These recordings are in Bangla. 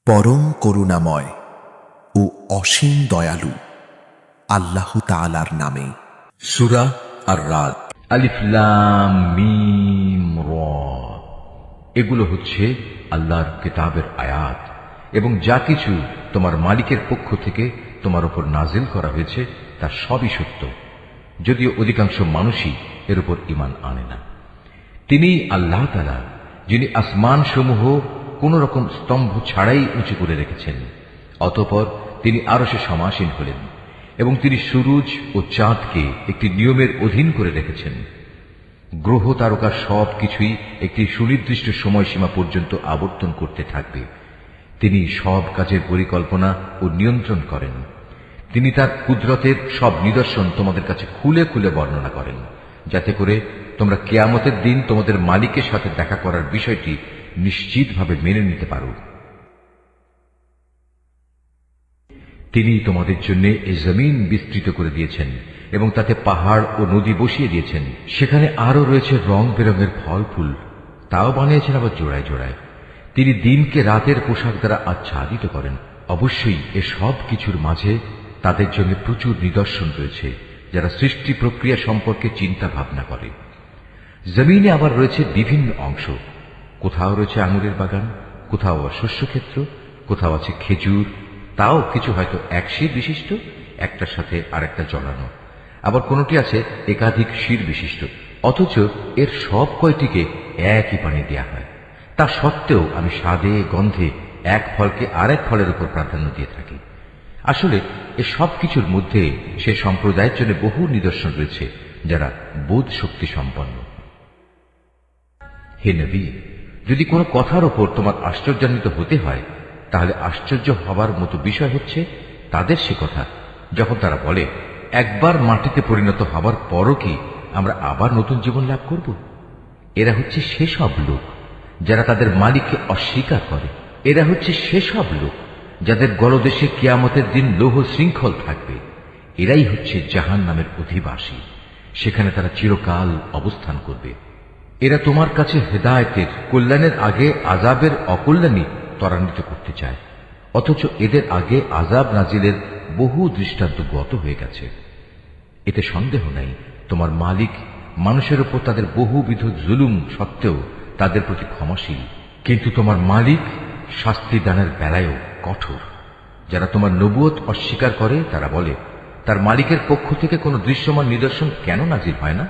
পরম করুণাময় ও অসীম দয়ালু আল্লাহ তাআলার নামে। সূরা আর-রাদ। আলিফ লাম মিম র। এগুলো হচ্ছে আল্লাহর কিতাবের আয়াত এবং যা কিছু তোমার মালিকের পক্ষ থেকে তোমার উপর নাজিল করা হয়েছে তা সবই সত্য, যদিও অধিকাংশ মানুষই এর উপর ঈমান আনে না। তিনি আল্লাহ তাআলা যিনি আসমান সমূহ কোন রকম স্তম্ভ ছাড়াই উঁচু করে রেখেছেন, অতঃপর তিনি আরশে সমাসীন হলেন এবং তিনি সূরজ ও চাঁদকে একটি নিয়মের অধীন করে রেখেছেন। গ্রহ তারকা সব কিছুই একটি সুনির্দিষ্ট সময়সীমা পর্যন্ত আবর্তন করতে থাকবে। তিনি সব কাজের পরিকল্পনা ও নিয়ন্ত্রণ করেন। তিনি তার কুদরতের সব নিদর্শন তোমাদের কাছে খুলে খুলে বর্ণনা করেন, যাতে করে তোমরা কিয়ামতের দিন তোমাদের মালিকের সাথে দেখা করার বিষয়টি নিশ্চিতভাবে মেনে নিতে পারো। তিনি তোমাদের জন্য এই জমিন বিস্তৃত করে দিয়েছেন এবং তাতে পাহাড় ও নদী বসিয়ে দিয়েছেন। সেখানে আরো রয়েছে রং বেরঙের ফল ফুল, তাও বানিয়েছেন আবার জোড়ায় জোড়ায়। তিনি দিনকে রাতের পোশাক দ্বারা আচ্ছাদিত করেন। অবশ্যই এ সব কিছুর মাঝে তাদের জন্য প্রচুর নিদর্শন রয়েছে, যারা সৃষ্টি প্রক্রিয়া সম্পর্কে চিন্তা ভাবনা করে। জমিনে আবার রয়েছে বিভিন্ন অংশ, কোথাও রয়েছে আঙুরের বাগান, কোথাও শস্যক্ষেত্র, কোথাও আছে খেজুর, তাও কিছু হয়তো এক শির বিশিষ্ট, একটার সাথে আরেকটা জড়ানো, আবার কোনটি আছে একাধিক শির বিশিষ্ট। অথচ এর সব কয়টিকে একই পানি দেয়া হয়। তা সত্ত্বেও আমি স্বাদে গন্ধে এক ফলকে আরেক ফলের উপর প্রাধান্য দিয়ে থাকি। আসলে এ সব কিছুর মধ্যে সে সম্প্রদায়ের জন্য বহু নিদর্শন রয়েছে যারা বোধ শক্তি সম্পন্ন। হে নবী, যদি কোনো কথার ওপর তোমার আশ্চর্যান্বিত হতে হয়, তাহলে আশ্চর্য হবার মতো বিষয় হচ্ছে তাদের সে কথা যখন তারা বলে, একবার মাটিতে পরিণত হবার পরও কি আমরা আবার নতুন জীবন লাভ করব? এরা হচ্ছে সেসব লোক যারা তাদের মালিককে অস্বীকার করে। এরা হচ্ছে সেসব লোক যাদের গলদেশে কিয়ামতের দিন লৌহ শৃঙ্খল থাকবে। এরাই হচ্ছে জাহান্নামের অধিবাসী, সেখানে তারা চিরকাল অবস্থান করবে। এরা তোমার কাছে হেদায়েতের কল্যাণের আগে আযাবের অকল্যাণই ত্বরান্বিত করতে চায়, অথচ এদের আগে আযাব নাজিলের বহু দৃষ্টান্ত গত হয়ে গেছে। এতে সন্দেহ নাই তোমার মালিক মানুষের উপর তাদের বহুবিধ জুলুম সত্ত্বেও তাদের প্রতি ক্ষমাশীল, কিন্তু তোমার মালিক শাস্তি দানের বেলায়ও কঠোর। যারা তোমার নবুয়ত অস্বীকার করে তারা বলে, তার মালিকের পক্ষ থেকে কোনো দৃশ্যমান নিদর্শন কেন নাজিল হয় না?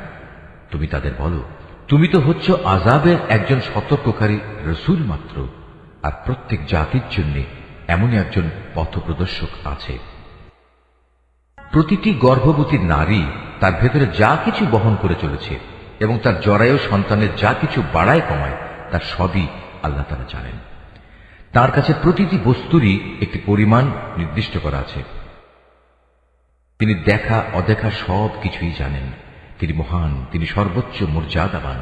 তুমি তাদের বলো, তুমি তো হচ্ছ আযাবের একজন সতর্ককারী রসূল মাত্র, আর প্রত্যেক জাতির জন্য এমনই একজন পথপ্রদর্শক আছে। প্রতিটি গর্ভবতী নারী তার ভেতরে যা কিছু বহন করে চলেছে এবং তার জরায়ু সন্তানের যা কিছু বাড়ায় কমায়, তার সবই আল্লাহ তাআলা জানেন। তার কাছে প্রতিটি বস্তুরই একটি পরিমাণ নির্দিষ্ট করা আছে। তিনি দেখা অদেখা সব কিছুই জানেন। তিনি মহান, তিনি সর্বোচ্চ মর্যাদাবান।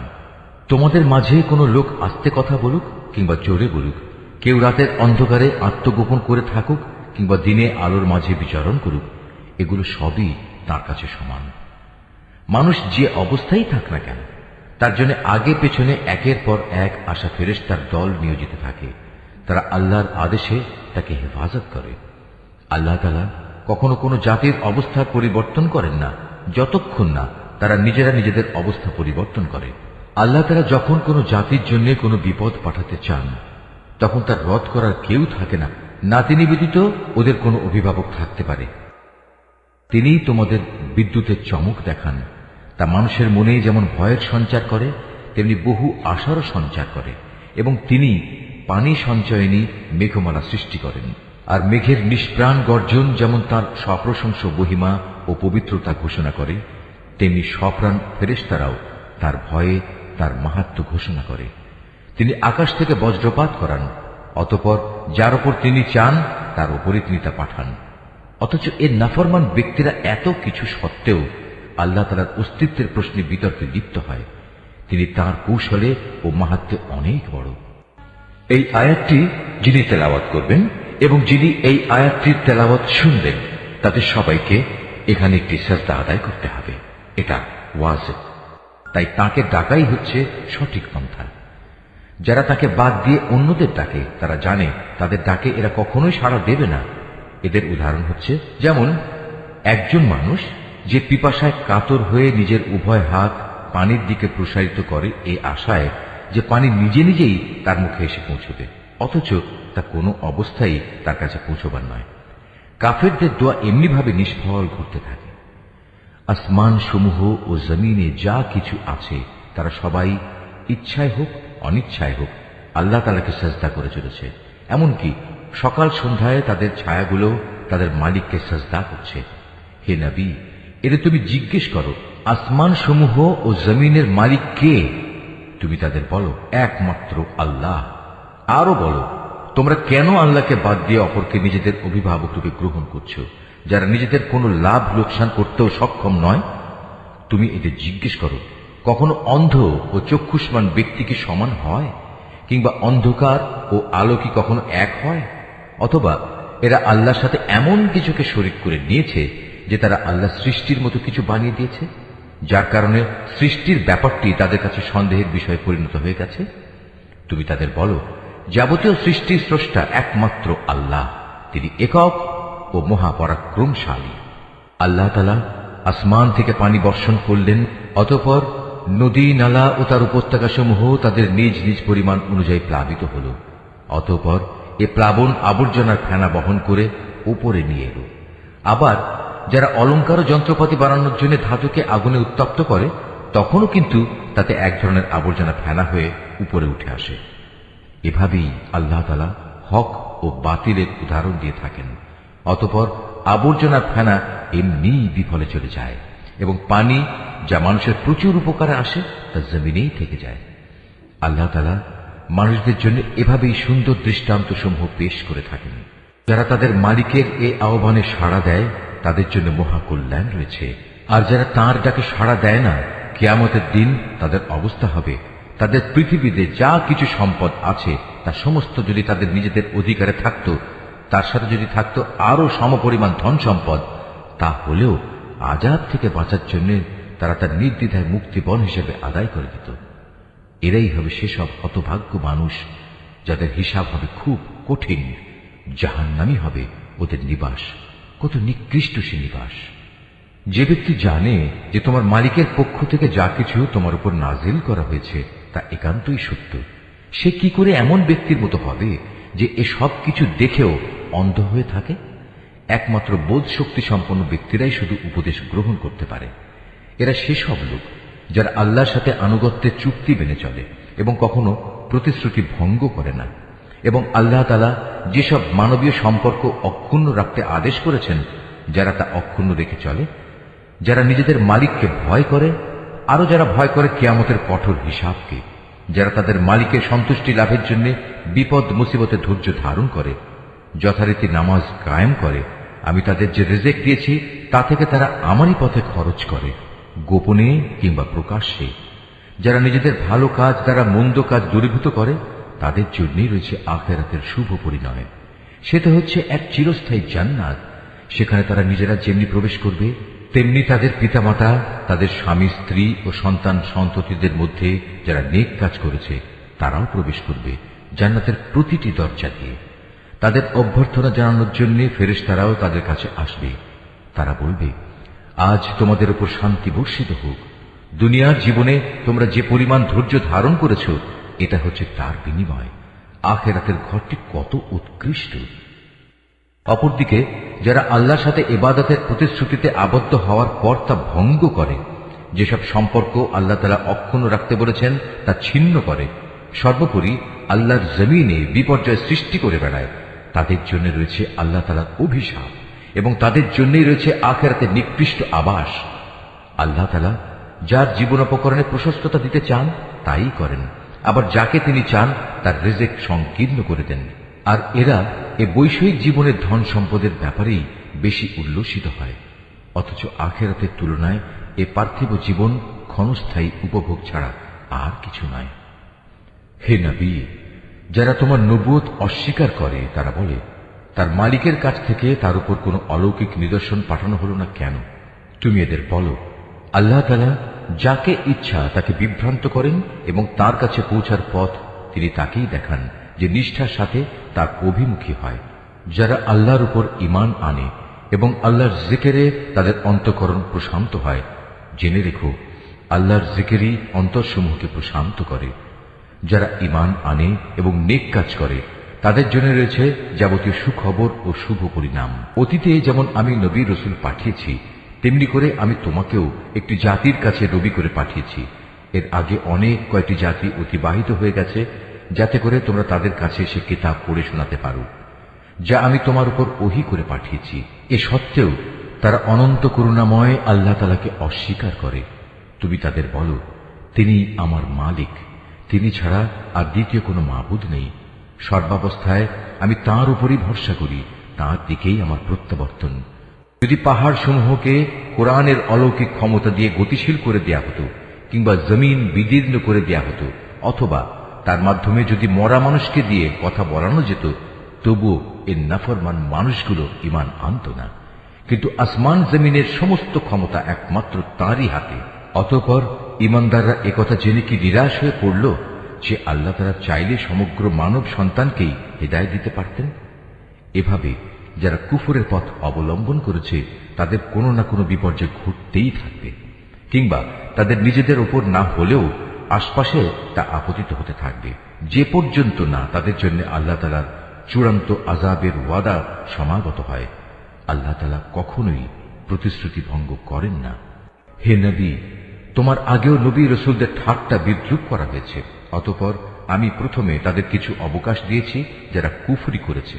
তোমাদের মাঝে কোনো লোক আস্তে কথা বলুক কিংবা জোরে বলুক, কেউ রাতের অন্ধকারে আত্মগোপন করে থাকুক কিংবা দিনে আলোর মাঝে বিচরণ করুক, এগুলো সবই তার কাছে সমান। মানুষ যে অবস্থায় থাক না কেন, তার জন্য আগে পেছনে একের পর এক আসা ফেরেশতার দল নিয়োজিত থাকে। তারা আল্লাহর আদেশে তাকে হেফাজত করে। আল্লাহ তাআলা কখনো কোনো জাতির অবস্থার পরিবর্তন করেন না যতক্ষণ না তারা নিজেরা নিজেদের অবস্থা পরিবর্তন করে। আল্লাহ তাআলা যখন কোনো জাতির জন্য কোনো বিপদ পাঠাতে চান, তখন তার রদ করার কেউ থাকে না, না তিনি ব্যতীত ওদের কোনো অভিভাবক থাকতে পারে। তিনিই তোমাদের বিদ্যুতের চমক দেখান, তা মানুষের মনে যেমন ভয়ের সঞ্চার করে, তেমনি বহু আশারও সঞ্চার করে। এবং তিনি পানি সঞ্চয়নী মেঘমালা সৃষ্টি করেন। আর মেঘের নিষ্প্রাণ গর্জন যেমন তার সপ্রশংস মহিমা ও পবিত্রতা ঘোষণা করে, তেমনি সপ্রাণ ফেরেশতারাও তার ভয়ে তার মাহাত্ম্য ঘোষণা করে। তিনি আকাশ থেকে বজ্রপাত করান, অতঃপর যার উপর তিনি চান তার উপরে তিনি তা পাঠান। অথচ এর নাফরমান ব্যক্তিরা এত কিছু সত্ত্বেও আল্লাহ তাআলার অস্তিত্বের প্রশ্নে বিতর্কে লিপ্ত হয়। তিনি তার কৌশলে ও মাহাত্ম্যে অনেক বড়। এই আয়াতটি যিনি তেলাওয়াত করবেন এবং যিনি এই আয়াতটির তেলাওয়াত শুনবেন, তাদের সবাইকে এখানে একটি সাজদা আদায় করতে হবে। এটা ওয়াজিব, তাই তাকে ডাকাই হচ্ছে সঠিক পন্থা। যারা তাকে বাদ দিয়ে অন্যদের ডাকে তারা জানে তাদের ডাকে এরা কখনোই সাড়া দেবে না। এদের উদাহরণ হচ্ছে, যেমন একজন মানুষ যে পিপাসায় কাতর হয়ে নিজের উভয় হাত পানির দিকে প্রসারিত করে এই আশায় যে পানি নিজে নিজেই তার মুখে এসে পৌঁছবে, অথচ তা কোনো অবস্থায় তার কাছে পৌঁছবার নয়। কাফেরদের দোয়া এমনিভাবে নিষ্ফল ঘুরতে থাকে। আসমান সমূহ ও জমিনে যা কিছু আছে তারা সবাই ইচ্ছায় হোক অনিচ্ছায় হোক আল্লাহ তাআলাকে সাজদা করে চলেছে। এমনকি সকাল সন্ধ্যায় তাদের ছায়াগুলো তাদের মালিককে সাজদা করছে। হে নবী, এদের তুমি জিজ্ঞেস করো, আসমান সমূহ ও জমিনের মালিক কে? তুমি তাদের বলো, একমাত্র আল্লাহ। আরো বলো, তোমরা কেন আল্লাহকে বাদ দিয়ে অপরকে নিজেদের অভিভাবক রূপে গ্রহণ করছো, যারা নিজেদের কোনো লাভ লোকসান করতেও সক্ষম নয়? তুমি এদের জিজ্ঞেস করো, কখনো অন্ধ ও চক্ষুষ্মান ব্যক্তি কি সমান হয়? কিংবা অন্ধকার ও আলো কি কখনো এক হয়? অথবা এরা আল্লাহর সাথে এমন কিছুকে শরীক করে নিয়েছে যে তারা আল্লাহ সৃষ্টির মতো কিছু বানিয়ে দিয়েছে, যার কারণে সৃষ্টির ব্যাপারটি তাদের কাছে সন্দেহের বিষয়ে পরিণত হয়ে গেছে। তুমি তাদের বলো, যাবতীয় সৃষ্টির স্রষ্টা একমাত্র আল্লাহ, তিনি একক ও মহাপরাক্রমশালী। আল্লাহ তাআলা আসমান থেকে পানি বর্ষণ করলেন, অতঃপর নদী নালা ও তার উপত্যকা সমূহ তাদের নিজ নিজ পরিমাণ অনুযায়ী প্লাবিত হল। অতঃপর এ প্লাবন আবর্জনার ফেনা বহন করে উপরে নিয়ে এলো। আবার যারা অলংকার ও যন্ত্রপাতি বানানোর জন্য ধাতুকে আগুনে উত্তপ্ত করে, তখনও কিন্তু তাতে এক ধরনের আবর্জনা ফেনা হয়ে উপরে উঠে আসে। এভাবেই আল্লাহ তাআলা হক ও বাতিলের উদাহরণ দিয়ে থাকেন। অতঃপর আবর্জনার ফেনা এমনি বিফলে চলে যায় এবং পানি যা মানুষের প্রচুর উপকারে আসে তা জমিনেই থেকে যায়। আল্লাহ তাআলা মানুষদের জন্য এভাবেই সুন্দর দৃষ্টান্ত সমূহ পেশ করে থাকেন। যারা তাদের মালিকের এ আহ্বানে সাড়া দেয় তাদের জন্য মহাকল্যাণ রয়েছে, আর যারা তাঁর ডাকে সাড়া দেয় না, কিয়ামতের দিন তাদের অবস্থা হবে তাদের পৃথিবীতে যা কিছু সম্পদ আছে তা সমস্ত যদি তাদের নিজেদের অধিকারে থাকত, তার সাথে যদি থাকত আরো সমপরিমাণ ধন সম্পদ, তা হলেও আযাব থেকে বাঁচার জন্য তারা তার নির্দ্বিধায় মুক্তিপণ হিসেবে আদায় করে দিত। এরাই হবে সেসব হতভাগ্য মানুষ যাদের হিসাব হবে খুব কঠিন। জাহান্নামী হবে ওদের নিবাস, কত নিকৃষ্ট সে নিবাস। যে ব্যক্তি জানে যে তোমার মালিকের পক্ষ থেকে যা কিছু তোমার উপর নাজিল করা হয়েছে তা একান্তই সত্য, সে কি করে এমন ব্যক্তির মতো হবে যে এসব কিছু দেখেও অন্ধ হয়ে থাকে? একমাত্র বোধ শক্তি সম্পন্ন ব্যক্তিরাই শুধু উপদেশ গ্রহণ করতে পারে। এরা সেসব লোক যারা আল্লাহর সাথে আনুগত্যের চুক্তি মেনে চলে এবং কখনো প্রতিশ্রুতি ভঙ্গ করে না, এবং আল্লাহ তাআলা যেসব মানবীয় সম্পর্ক অক্ষুণ্ণ রাখতে আদেশ করেছেন যারা তা অক্ষুণ্ণ রেখে চলে, যারা নিজেদের মালিককে ভয় করে, আরো যারা ভয় করে কিয়ামতের কঠোর হিসাবকে, যারা তাদের মালিকের সন্তুষ্টি লাভের জন্য বিপদ মুসিবতে ধৈর্য ধারণ করে, যথারীতি নামাজ কায়েম করে, আমি তাদের যে রিজিক দিয়েছি তা থেকে তারা আমারই পথে খরচ করে, গোপনে কিংবা প্রকাশ্যে। যারা নিজেদের ভালো কাজ দ্বারা মন্দ কাজ দূরীভূত করে, তাদের জন্যই রয়েছে আখিরাতের শুভ পরিণয়। সেটা হচ্ছে এক চিরস্থায়ী জান্নাত। সেখানে তারা নিজেরা যেমনি প্রবেশ করবে, তেমনি তাদের পিতামাতা, তাদের স্বামী স্ত্রী ও সন্তান সন্ততিদের মধ্যে যারা নেক কাজ করেছে তারাও প্রবেশ করবে জান্নাতের প্রতিটি দরজা দিয়ে। তাদের অভ্যর্থনা জানানোর জন্য ফেরেশতারাও তাদের কাছে আসবে। তারা বলবে, আজ তোমাদের উপর শান্তি বর্ষিত হোক। দুনিয়ার জীবনে তোমরা যে পরিমাণ ধৈর্য ধারণ করেছ, এটা হচ্ছে তার বিনিময়। আখিরাতের ঘরটি কত উৎকৃষ্ট। অপরদিকে যারা আল্লাহর সাথে ইবাদতের প্রতিশ্রুতিতে আবদ্ধ হওয়ার পর তা ভঙ্গ করে, যেসব সম্পর্ক আল্লাহ তাআলা অক্ষুণ্ণ রাখতে বলেছেন তা ছিন্ন করে, সর্বোপরি আল্লাহর জমিনে বিপর্যয় সৃষ্টি করে বেড়ায়, তাদের জন্য রয়েছে আল্লাহ তাআলার অভিশাপ এবং তাদের জন্যই রয়েছে আখিরাতের নিকৃষ্ট আবাস। আল্লাহ তাআলা যার জীবনোপকরণে প্রশস্ততা দিতে চান তাই করেন, আবার যাকে তিনি চান তার রিজিক সংকীর্ণ করে দেন। আর এরা এ বৈষয়িক জীবনের ধন সম্পদের ব্যাপারেই বেশি উল্লসিত হয়, অথচ আখিরাতের তুলনায় এ পার্থিব জীবন ক্ষণস্থায়ী উপভোগ ছাড়া আর কিছু নয়। হে নবী, যারা তোমার নবুয়ত অস্বীকার করে তারা বলে, তার মালিকের কাছ থেকে তার উপর কোনো অলৌকিক নিদর্শন পাঠানো হলো না কেন? তুমি এদের বলো, আল্লাহ তাআলা যাকে ইচ্ছা তাকে বিভ্রান্ত করেন এবং তার কাছে পৌঁছার পথ তিনি তাকেই দেখান যে নিষ্ঠার সাথে তার অভিমুখী হয়। যারা আল্লাহর উপর ঈমান আনে এবং আল্লাহর জিকিরে তাদের অন্তঃকরণ প্রশান্ত হয়, জেনে রেখো আল্লাহর জিকিরই অন্তরসমূহকে প্রশান্ত করে। যারা ঈমান আনে এবং নেক কাজ করে তাদের জন্য রয়েছে যাবতীয় সুখবর ও শুভ পরিণাম। অতীতে যেমন আমি নবী রসুল পাঠিয়েছি, তেমনি করে আমি তোমাকেও একটি জাতির কাছে নবী করে পাঠিয়েছি। এর আগে অনেক কয়েকটি জাতি অতিবাহিত হয়ে গেছে, যাতে করে তোমরা তাদের কাছে সে কিতাব পড়ে শোনাতে পারো যা আমি তোমার উপর ওহী করে পাঠিয়েছি। এ সত্ত্বেও তারা অনন্ত করুণাময় আল্লাহ তাআলাকে অস্বীকার করে। তুমি তাদের বলো, তিনি আমার মালিক, তিনি ছাড়া আর দ্বিতীয় কোনো মাবুদ নেই। সর্বাবস্থায় আমি তাঁর উপরই ভরসা করি, তাঁর দিকেই আমার প্রত্যাবর্তন। যদি পাহাড় সমূহকে কোরআনের অলৌকিক ক্ষমতা দিয়ে গতিশীল করে দেয়া হতো, কিংবা জমিন বিদীর্ণ করে দেয়া হতো, অথবা তার মাধ্যমে যদি মরা মানুষকে দিয়ে কথা বলানো যেত, তবুও এর নাফরমান মানুষগুলো ঈমান আনত না। কিন্তু আসমান জমিনের সমস্ত ক্ষমতা একমাত্র তাঁরই হাতে। অতঃপর ঈমানদাররা একথা জেনে কি নিরাশ হয়ে পড়ল যে আল্লাহ তাআলা চাইলে সমগ্র মানব সন্তানকেই হিদায়াত দিতে পারতেন? এভাবে যারা কুফরের পথ অবলম্বন করেছে তাদের কোনো না কোনো বিপর্যয় ঘটতেই থাকবে, কিংবা তাদের নিজেদের ওপর না হলেও আশপাশে তা আপতিত হতে থাকবে, যে পর্যন্ত না তাদের জন্য আল্লাহ তাআলার চূড়ান্ত আযাবের ওয়াদা সমাগত হয়। আল্লাহ তাআলা কখনোই প্রতিশ্রুতি ভঙ্গ করেন না। হে নবী, তোমার আগেও নবী রসুলদের ঠাট্টা বিদ্রূপ করা হয়েছে। অতঃপর আমি প্রথমে তাদের কিছু অবকাশ দিয়েছি যারা কুফরি করেছে।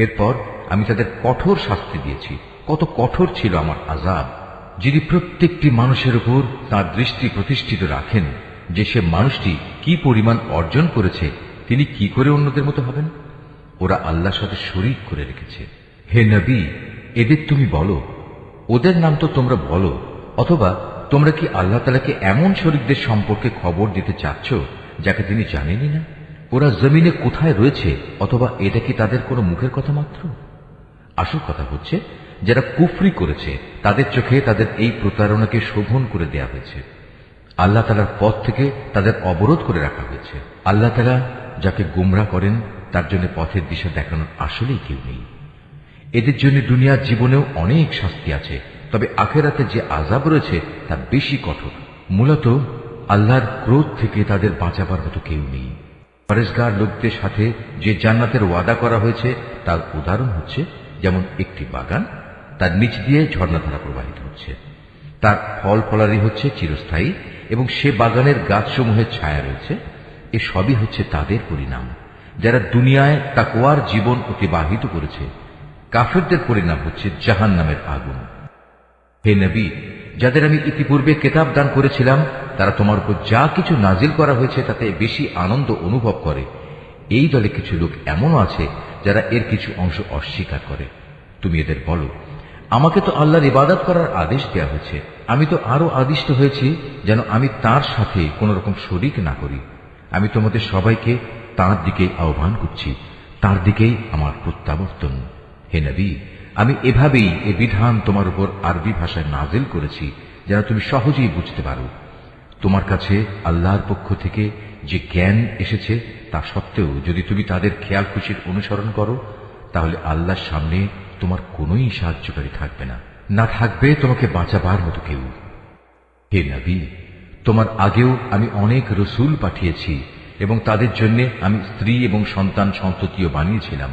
এরপর আমি তাদের কঠোর শাস্তি দিয়েছি। কত কঠোর ছিল আমার আযাব! যিনি প্রত্যেকটি মানুষের উপর তাঁর দৃষ্টি প্রতিষ্ঠিত রাখেন যে সে মানুষটি কি পরিমাণ অর্জন করেছে, তিনি কি করে অন্যদের মতো হবেন? ওরা আল্লাহর সাথে শরীক করে রেখেছে। হে নবী, এদের তুমি বলো, ওদের নাম তো তোমরা বলো, অথবা তোমরা কি আল্লাহ তাআলাকে এমন শরীকদের সম্পর্কে খবর দিতে চাচ্ছ যাকে তিনি জানেনই না? ওরা জমিনে কোথায় রয়েছে, অথবা এটা কি তাদের কোনো মুখের কথা মাত্র? আসল কথা হচ্ছে, যারা কুফরি করেছে তাদের চোখে তাদের এই প্রতারণাকে শোভন করে দেয়া হয়েছে। আল্লাহ তাআলার পথ থেকে তাদের অবরোধ করে রাখা হয়েছে। আল্লাহ তাআলা যাকে গোমরা করেন তার জন্য পথের দিশা দেখানোর আসলেই কেউ নেই। এদের জন্য দুনিয়ার জীবনেও অনেক শাস্তি আছে, তবে আখিরাতে যে আযাব রয়েছে তা বেশি কঠোর। মূলত আল্লাহর ক্রোধ থেকে তাদের বাঁচাবার মতো কেউ নেই। পরেশগার লোকদের সাথে যে জান্নাতের ওয়াদা করা হয়েছে তার উদাহরণ হচ্ছে যেমন একটি বাগান, তার নিচ দিয়ে ঝর্ণাধারা প্রবাহিত হচ্ছে, তার ফল ফলারি হচ্ছে চিরস্থায়ী এবং সে বাগানের গাছসমূহের ছায়া রয়েছে। এ সবই হচ্ছে তাদের পরিণাম যারা দুনিয়ায় তাকওয়ার জীবন অতিবাহিত করেছে। কাফেরদের পরিণাম হচ্ছে জাহান্নামের আগুন। হে নবী, যাদের আমি ইতিপূর্বে কিতাব দান করেছিলাম তারা তোমার উপর যা কিছু নাজিল করা হয়েছে তাতে বেশি আনন্দ অনুভব করে। এই দলে কিছু লোক এমনও আছে যারা এর কিছু অংশ অস্বীকার করে। তুমি এদের বলো, আমাকে তো আল্লাহর ইবাদত করার আদেশ দেওয়া হয়েছে, আমি তো আরো আদিষ্ট হয়েছি যেন আমি তার সাথে কোন রকম শরীক না করি। আমি তোমাদের সবাইকে তাঁর দিকে আহ্বান করছি, তাঁর দিকেই আমার প্রত্যাবর্তন। হে নবী, আমি এভাবেই এ বিধান তোমার উপর আরবি ভাষায় নাজিল করেছি যেন তুমি সহজেই বুঝতে পারো। তোমার কাছে আল্লাহর পক্ষ থেকে যে জ্ঞান এসেছে তা সত্ত্বেও যদি তুমি তাদের খেয়াল খুশির অনুসরণ করো, তাহলে আল্লাহর সামনে তোমার কোনোই সাহায্যকারী থাকবে না, না থাকবে তোমাকে বাঁচাবার মতো কেউ। হে নবী, তোমার আগেও আমি অনেক রসুল পাঠিয়েছি এবং তাদের জন্য আমি স্ত্রী এবং সন্তান সন্ততিও বানিয়েছিলাম।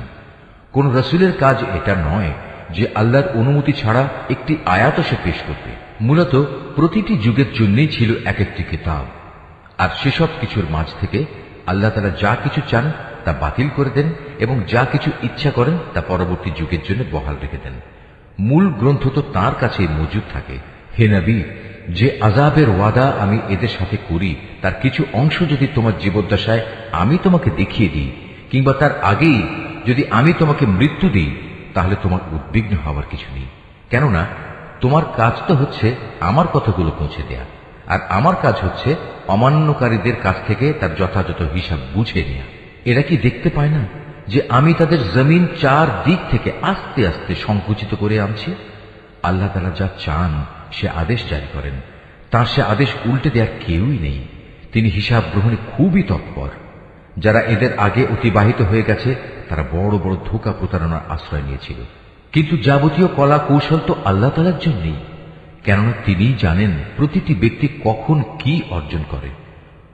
কোন রসুলের কাজ এটা নয় যে আল্লাহর অনুমতি ছাড়া একটি আয়াত সে পেশ করবে। মূলত প্রতিটি যুগের জন্যই ছিল এক একটি কিতাব, আর সেসব কিছুর মাঝ থেকে আল্লাহ তাআলা যা কিছু চান তা বাতিল করে দেন এবং যা কিছু ইচ্ছা করেন তা পরবর্তী যুগের জন্য বহাল রেখে দেন। মূল গ্রন্থ তো তাঁর কাছেই মজুদ থাকে। হে নবী, যে আযাবের ওয়াদা আমি এদের সাথে করি তার কিছু অংশ যদি তোমার জীবদ্দশায় আমি তোমাকে দেখিয়ে দিই, কিংবা তার আগেই যদি আমি তোমাকে মৃত্যু দিই, তাহলে তোমার উদ্বিগ্ন হওয়ার কিছু নেই। কেননা তোমার কাজ তো হচ্ছে আমার কথাগুলো পৌঁছে দেয়া, আর আমার কাজ হচ্ছে অমান্যকারীদের কাছ থেকে তার যথাযথ হিসাব বুঝে নেয়া। এরা কি দেখতে পায় না যে আমি তাদের জমিন চার দিক থেকে আস্তে আস্তে সংকুচিত করে আনছি? আল্লাহ তাআলা যা চান সে আদেশ জারি করেন, তার সে আদেশ উল্টে দেওয়ার কেউই নেই। তিনি হিসাব গ্রহণে খুবই তৎপর। যারা এদের আগে অতিবাহিত হয়ে গেছে তারা বড় বড় ধোঁকা প্রতারণার আশ্রয় নিয়েছিল। কিন্তু যাবতীয় কলা কৌশল তো আল্লাহ তাআলার জন্যই, কেননা তিনিই জানেন প্রতিটি ব্যক্তি কখন কি অর্জন করে।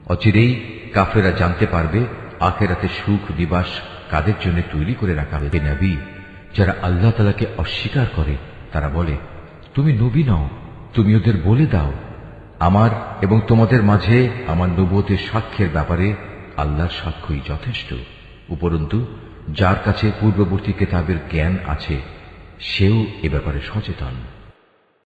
অচিরেই কাফেরা জানতে পারবে আখিরাতে সুখ নিবাস কাদের জন্য তৈরি করে রাখা হবে। নবী, যারা আল্লাহ তাআলাকে অস্বীকার করে তারা বলে, তুমি নবী নও, তুমি ওদের বলে দাও, আমার এবং তোমাদের মাঝে আমার নবুয়তের সাক্ষ্যের ব্যাপারে আল্লাহর সাক্ষ্যই যথেষ্ট। উপরন্তু যার কাছে পূর্ববর্তী কিতাবের জ্ঞান আছে সেও এ ব্যাপারে সচেতন।